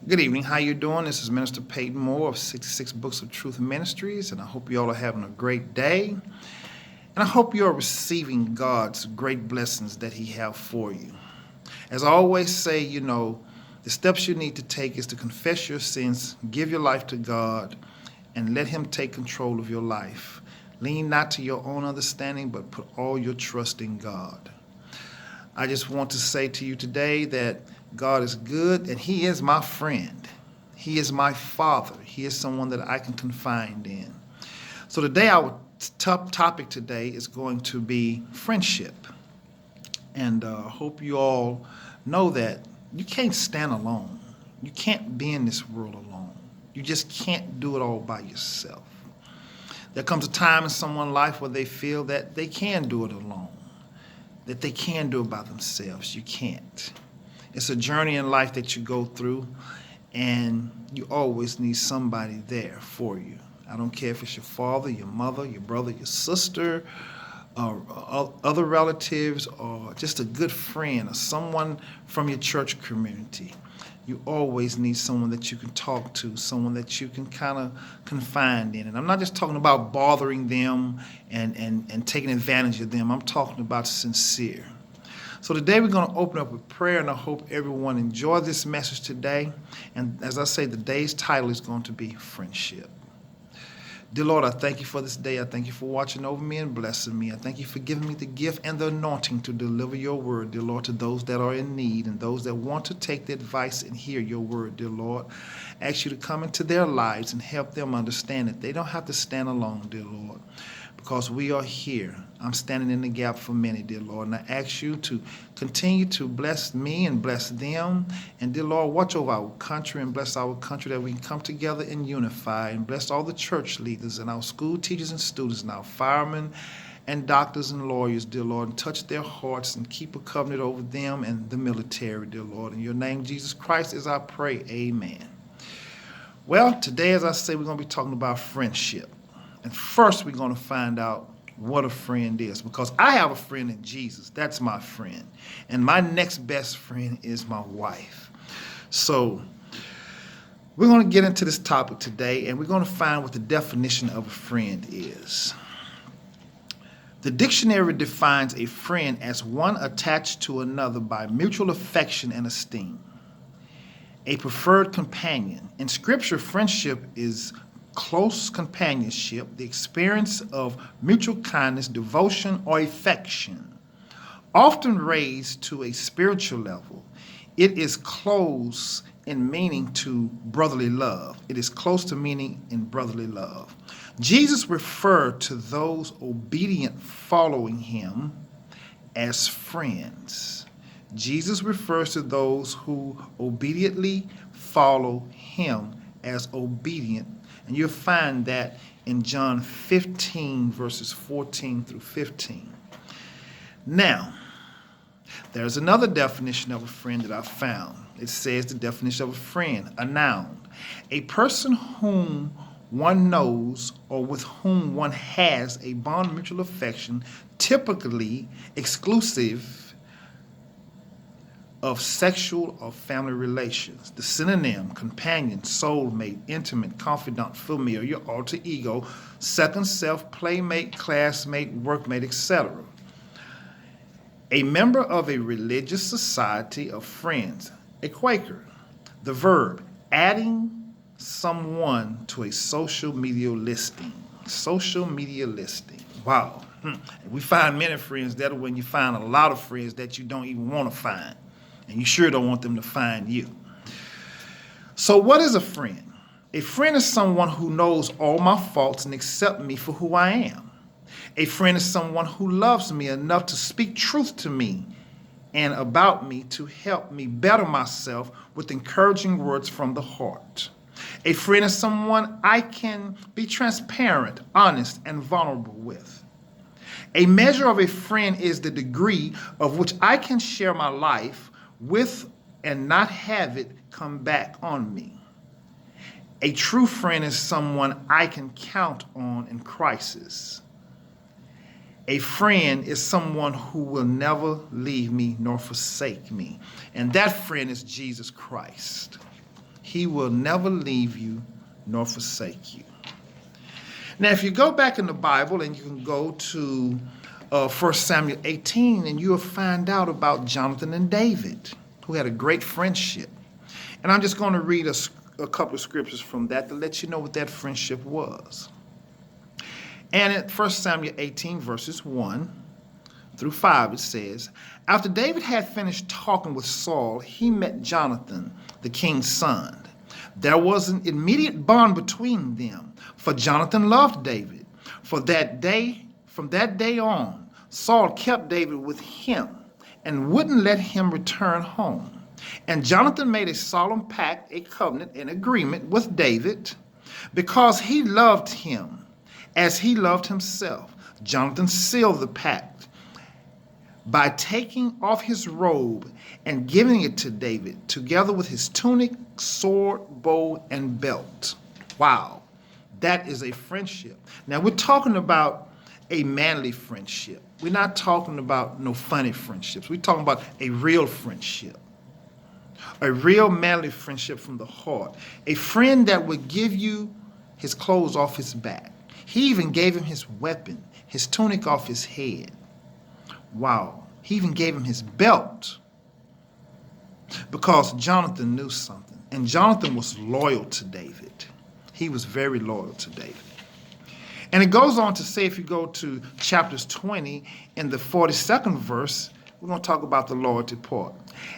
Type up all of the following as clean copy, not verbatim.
Good evening. How you doing? This is Minister Peyton Moore of 66 Books of Truth Ministries, and I hope you all are having a great day. And I hope you are receiving God's great blessings that He has for you. As I always say, the steps you need to take is to confess your sins, give your life to God, and let Him take control of your life. Lean not to your own understanding, but put all your trust in God. I just want to say to you today that God is good and He is my friend. He is my Father. He is someone that I can confide in. So today, our top topic today is going to be friendship. And I hope you all know that you can't stand alone. You can't be in this world alone. You just can't do it all by yourself. There comes a time in someone's life where they feel that they can do it alone, that they can do it by themselves. You can't. It's a journey in life that you go through, and you always need somebody there for you. I don't care if it's your father, your mother, your brother, your sister, or other relatives, or just a good friend, or someone from your church community. You always need someone that you can talk to, someone that you can kind of confide in. And I'm not just talking about bothering them and taking advantage of them. I'm talking about sincere. So today we're going to open up with prayer, and I hope everyone enjoy this message today. And as I say, the day's title is going to be Friendship. Dear Lord, I thank you for this day. I thank you for watching over me and blessing me. I thank you for giving me the gift and the anointing to deliver your word, dear Lord, to those that are in need and those that want to take the advice and hear your word, dear Lord. I ask you to come into their lives and help them understand that they don't have to stand alone, dear Lord, because we are here. I'm standing in the gap for many, dear Lord, and I ask you to continue to bless me and bless them. And dear Lord, watch over our country and bless our country that we can come together and unify, and bless all the church leaders and our school teachers and students and our firemen and doctors and lawyers, dear Lord, and touch their hearts and keep a covenant over them and the military, dear Lord. In your name, Jesus Christ, as I pray, amen. Well, today, as I say, we're going to be talking about friendship. And first, we're going to find out what a friend is, because I have a friend in Jesus. That's my friend. And my next best friend is my wife. So we're going to get into this topic today, and we're going to find what the definition of a friend is. The dictionary defines a friend as one attached to another by mutual affection and esteem, a preferred companion. In Scripture, friendship is close companionship, the experience of mutual kindness, devotion, or affection. Often raised to a spiritual level, it is close in meaning to brotherly love. It is close to meaning in brotherly love. Jesus referred to those obedient following him as friends. Jesus refers to those who obediently follow him as obedient. And you'll find that in John 15, verses 14 through 15. Now, there's another definition of a friend that I found. It says the definition of a friend, a noun, a person whom one knows or with whom one has a bond of mutual affection, typically exclusive of sexual or family relations. The synonym, companion, soulmate, intimate, confidant, familiar, alter ego, second self, playmate, classmate, workmate, etc. A member of a religious society of friends, a Quaker. The verb, adding someone to a social media listing. Social media listing. Wow. We find many friends that when you find a lot of friends that you don't even want to find. And you sure don't want them to find you. So what is a friend? A friend is someone who knows all my faults and accepts me for who I am. A friend is someone who loves me enough to speak truth to me and about me to help me better myself with encouraging words from the heart. A friend is someone I can be transparent, honest, and vulnerable with. A measure of a friend is the degree of which I can share my life with and not have it come back on me. A true friend is someone I can count on in crisis. A friend is someone who will never leave me nor forsake me. And that friend is Jesus Christ. He will never leave you nor forsake you. Now, if you go back in the Bible and you can go to 1 Samuel 18, and you'll find out about Jonathan and David, who had a great friendship. And I'm just going to read a couple of scriptures from that to let you know what that friendship was. And in 1 Samuel 18, verses 1 through 5, it says, after David had finished talking with Saul, he met Jonathan, the king's son. There was an immediate bond between them, for Jonathan loved David. From that day on, Saul kept David with him and wouldn't let him return home. And Jonathan made a solemn pact, a covenant, an agreement with David because he loved him as he loved himself. Jonathan sealed the pact by taking off his robe and giving it to David, together with his tunic, sword, bow, and belt. Wow, that is a friendship. Now, we're talking about a manly friendship. We're not talking about no funny friendships. We're talking about a real friendship. A real manly friendship from the heart. A friend that would give you his clothes off his back. He even gave him his weapon, his tunic off his head. Wow. He even gave him his belt because Jonathan knew something. And Jonathan was loyal to David. He was very loyal to David. And it goes on to say, if you go to chapters 20 in the 42nd verse, we're going to talk about the loyalty part.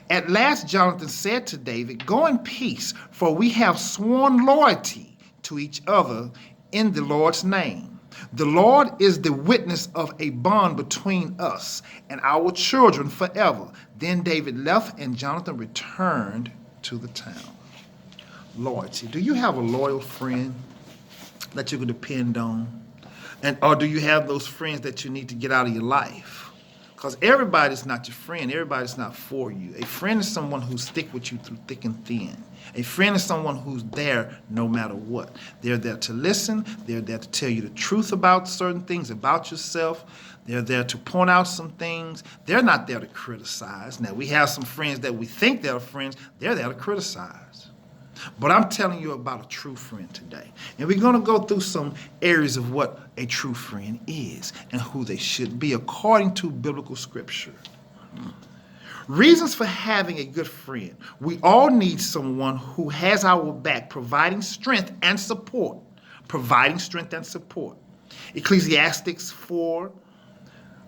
At last Jonathan said to David, go in peace, for we have sworn loyalty to each other in the Lord's name. The Lord is the witness of a bond between us and our children forever. Then David left and Jonathan returned to the town. Loyalty. Do you have a loyal friend that you can depend on? Or do you have those friends that you need to get out of your life? Because everybody's not your friend. Everybody's not for you. A friend is someone who sticks with you through thick and thin. A friend is someone who's there no matter what. They're there to listen. They're there to tell you the truth about certain things, about yourself. They're there to point out some things. They're not there to criticize. Now, we have some friends that we think they're friends. They're there to criticize. But I'm telling you about a true friend today. And we're going to go through some areas of what a true friend is and who they should be according to biblical scripture. Reasons for having a good friend. We all need someone who has our back, providing strength and support. Providing strength and support. Ecclesiastes 4,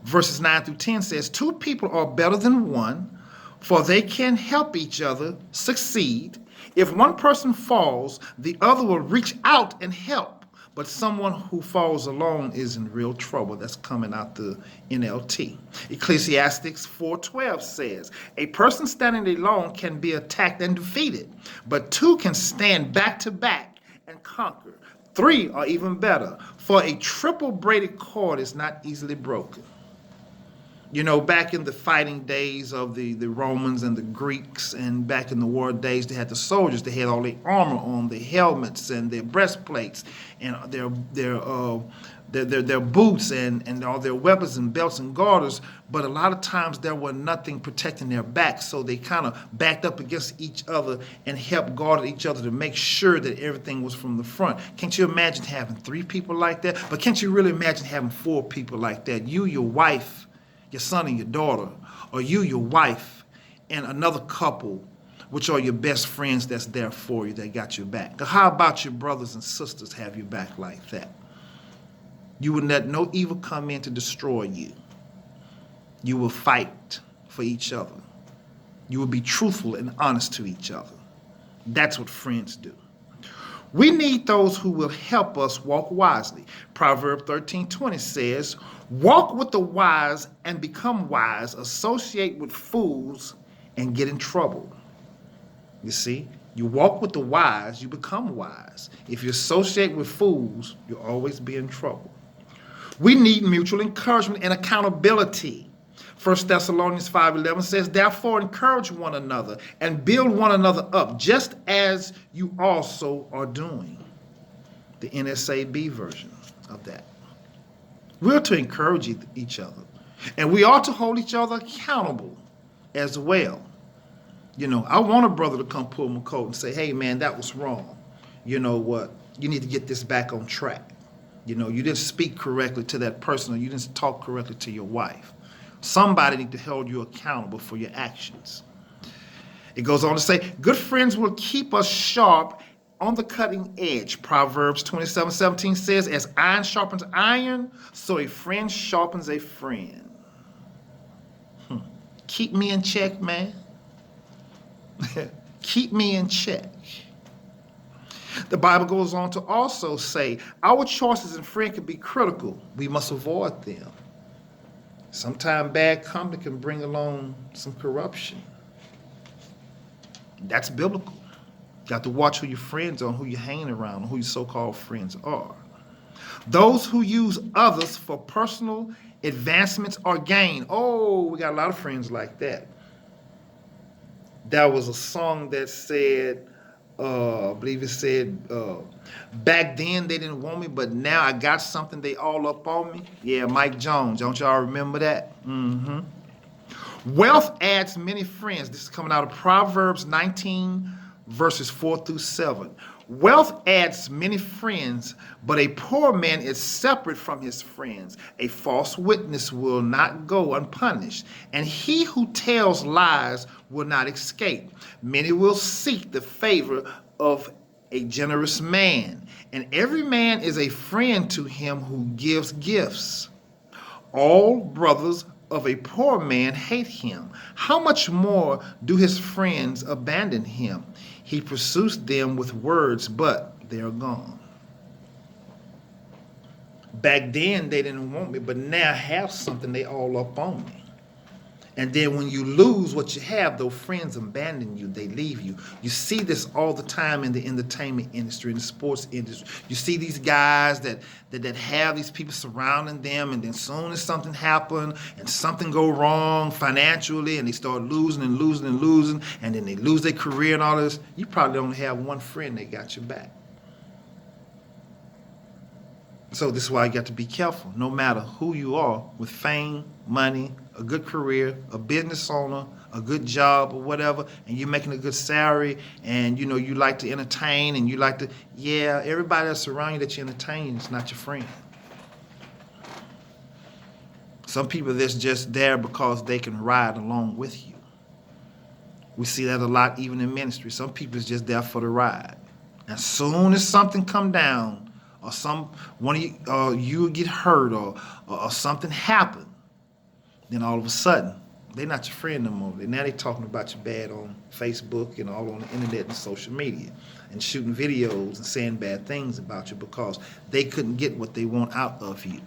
verses 9 through 10 says, 2 people are better than one, for they can help each other succeed. If one person falls, the other will reach out and help. But someone who falls alone is in real trouble. That's coming out the NLT. Ecclesiastes 4:12 says, a person standing alone can be attacked and defeated, but 2 can stand back to back and conquer. 3 are even better, for a triple braided cord is not easily broken. You know, back in the fighting days of the Romans and the Greeks, and back in the war days, they had the soldiers. They had all the armor on, the helmets and their breastplates, and their boots and all their weapons and belts and garters. But a lot of times there was nothing protecting their backs, so they kind of backed up against each other and helped guard each other to make sure that everything was from the front. Can't you imagine having 3 people like that? But can't you really imagine having 4 people like that? You, your wife, your son and your daughter, or you, your wife, and another couple, which are your best friends that's there for you, that got your back. How about your brothers and sisters have your back like that? You would let no evil come in to destroy you. You will fight for each other. You will be truthful and honest to each other. That's what friends do. We need those who will help us walk wisely. Proverbs 13:20 says, walk with the wise and become wise. Associate with fools and get in trouble. You see, you walk with the wise, you become wise. If you associate with fools, you'll always be in trouble. We need mutual encouragement and accountability. 1 Thessalonians 5:11 says, therefore encourage one another and build one another up, just as you also are doing. The NSAB version of that. We're to encourage each other. And we ought to hold each other accountable as well. I want a brother to come pull my coat and say, hey, man, that was wrong. You know what? You need to get this back on track. You didn't speak correctly to that person, or you didn't talk correctly to your wife. Somebody need to hold you accountable for your actions. It goes on to say, good friends will keep us sharp on the cutting edge. Proverbs 27:17 says, as iron sharpens iron, so a friend sharpens a friend. Keep me in check, man. Keep me in check. The Bible goes on to also say, our choices in friends can be critical. We must avoid them. Sometimes bad company can bring along some corruption. That's biblical. You got to watch who your friends are, who you're hanging around, who your so-called friends are. Those who use others for personal advancements or gain. Oh, we got a lot of friends like that. There was a song that said, I believe it said, back then they didn't want me, but now I got something, they all up on me. Yeah, Mike Jones. Don't y'all remember that? Mm-hmm. Wealth adds many friends. This is coming out of Proverbs 19, verses 4-7. Wealth adds many friends, but a poor man is separate from his friends. A false witness will not go unpunished, and he who tells lies will not escape. Many will seek the favor of a generous man, and every man is a friend to him who gives gifts. All brothers of a poor man hate him. How much more do his friends abandon him? He pursues them with words, but they are gone. Back then, they didn't want me, but now I have something, they all up on me. And then when you lose what you have, those friends abandon you, they leave you. You see this all the time in the entertainment industry, in the sports industry. You see these guys that have these people surrounding them, and then soon as something happens and something go wrong financially, and they start losing and losing and losing, and then they lose their career and all this, you probably only have one friend that got your back. So this is why you got to be careful, no matter who you are, with fame, money, a good career, a business owner, a good job or whatever, and you're making a good salary, and you like to entertain, and you like to, everybody that's around you that you entertain is not your friend. Some people that's just there because they can ride along with you. We see that a lot even in ministry. Some people is just there for the ride. As soon as something come down, or one of you get hurt, or something happen, then all of a sudden they're not your friend no more. Now they're talking about you bad on Facebook and all on the internet and social media, and shooting videos and saying bad things about you because they couldn't get what they want out of you.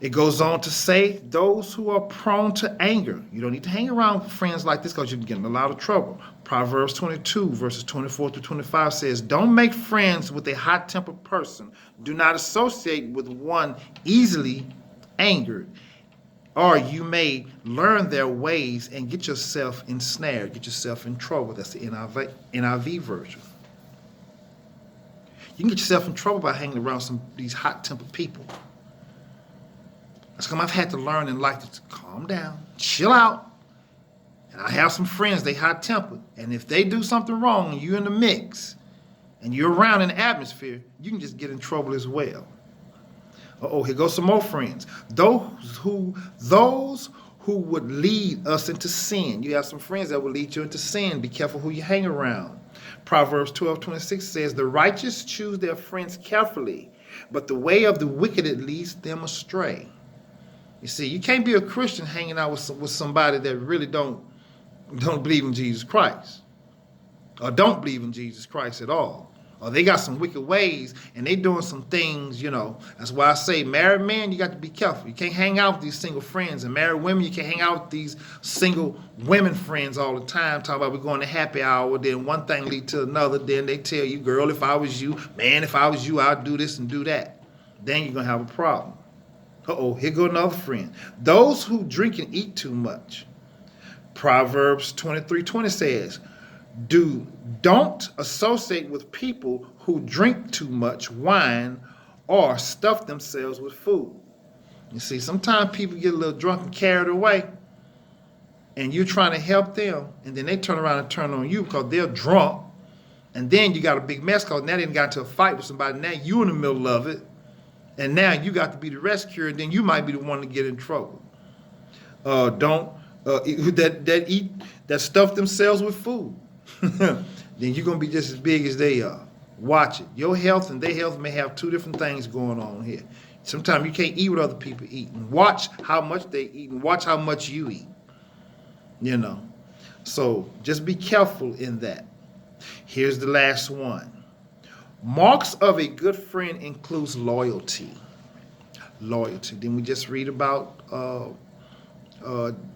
It goes on to say, those who are prone to anger. You don't need to hang around with friends like this because you can get in a lot of trouble. Proverbs 22, verses 24-25 says, don't make friends with a hot-tempered person. Do not associate with one easily angered, or you may learn their ways and get yourself ensnared, get yourself in trouble. That's the NIV version. You can get yourself in trouble by hanging around these hot-tempered people. That's because I've had to learn in life to calm down, chill out. And I have some friends, they hot-tempered. And if they do something wrong and you're in the mix and you're around in the atmosphere, you can just get in trouble as well. Here goes some more friends. Those who would lead us into sin. You have some friends that will lead you into sin. Be careful who you hang around. Proverbs 12:26 says, the righteous choose their friends carefully, but the way of the wicked leads them astray. You see, you can't be a Christian hanging out with somebody that really don't believe in Jesus Christ, or don't believe in Jesus Christ at all, or they got some wicked ways and they doing some things. That's why I say, married men, you got to be careful. You can't hang out with these single friends, and married women, you can't hang out with these single women friends all the time. Talk about we're going to happy hour, then one thing lead to another. Then they tell you, girl, if I was you, man, if I was you, I'd do this and do that. Then you're gonna have a problem. Here go another friend. Those who drink and eat too much. Proverbs 23:20 says, don't associate with people who drink too much wine or stuff themselves with food. You see, sometimes people get a little drunk and carried away, and you're trying to help them, and then they turn around and turn on you because they're drunk, and then you got a big mess because now they got into a fight with somebody. Now you in the middle of it, and now you got to be the rescuer, and then you might be the one to get in trouble. Don't that stuff themselves with food. Then you're gonna be just as big as they are. Watch it. Your health and their health may have two different things going on here. Sometimes you can't eat what other people eat. And watch how much they eat and watch how much you eat. You know. So just be careful in that. Here's the last one. Marks of a good friend includes loyalty. Loyalty. Then we just read about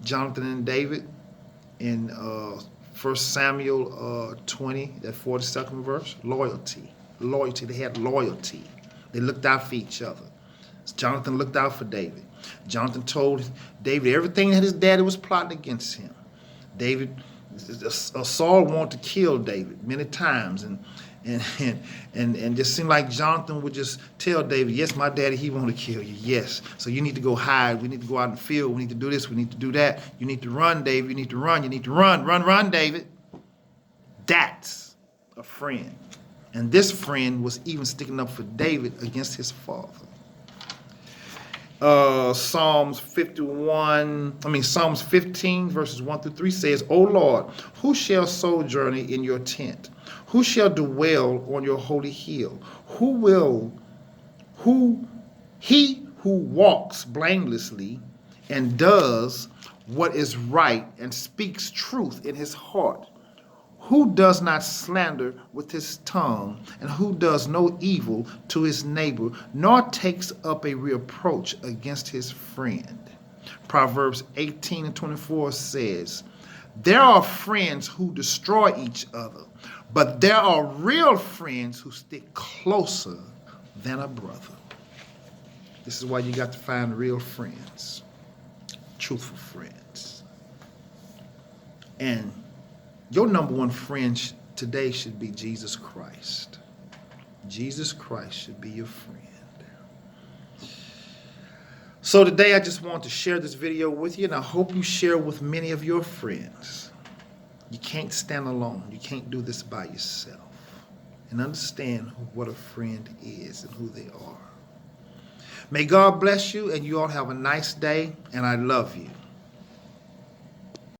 Jonathan and David in 1 Samuel 20, that 42nd verse. Loyalty. Loyalty. They had loyalty. They looked out for each other. Jonathan looked out for David. Jonathan told David everything that his daddy was plotting against him. Saul wanted to kill David many times, and just seemed like Jonathan would just tell David, yes, my daddy, he want to kill you, yes. So you need to go hide. We need to go out in the field. We need to do this. We need to do that. You need to run, David. You need to run. You need to run. Run, David. That's a friend. And this friend was even sticking up for David against his father. Psalms 15 verses 1 through 3 says, O Lord, who shall sojourn in your tent? Who shall dwell on your holy hill? He who walks blamelessly and does what is right and speaks truth in his heart, who does not slander with his tongue, and who does no evil to his neighbor, nor takes up a reproach against his friend. Proverbs 18:24 says, there are friends who destroy each other, but there are real friends who stick closer than a brother. This is why you got to find real friends, truthful friends. And your number one friend today should be Jesus Christ. Jesus Christ should be your friend. So today I just want to share this video with you, and I hope you share with many of your friends. You can't stand alone. You can't do this by yourself. And understand what a friend is and who they are. May God bless you, and you all have a nice day, and I love you.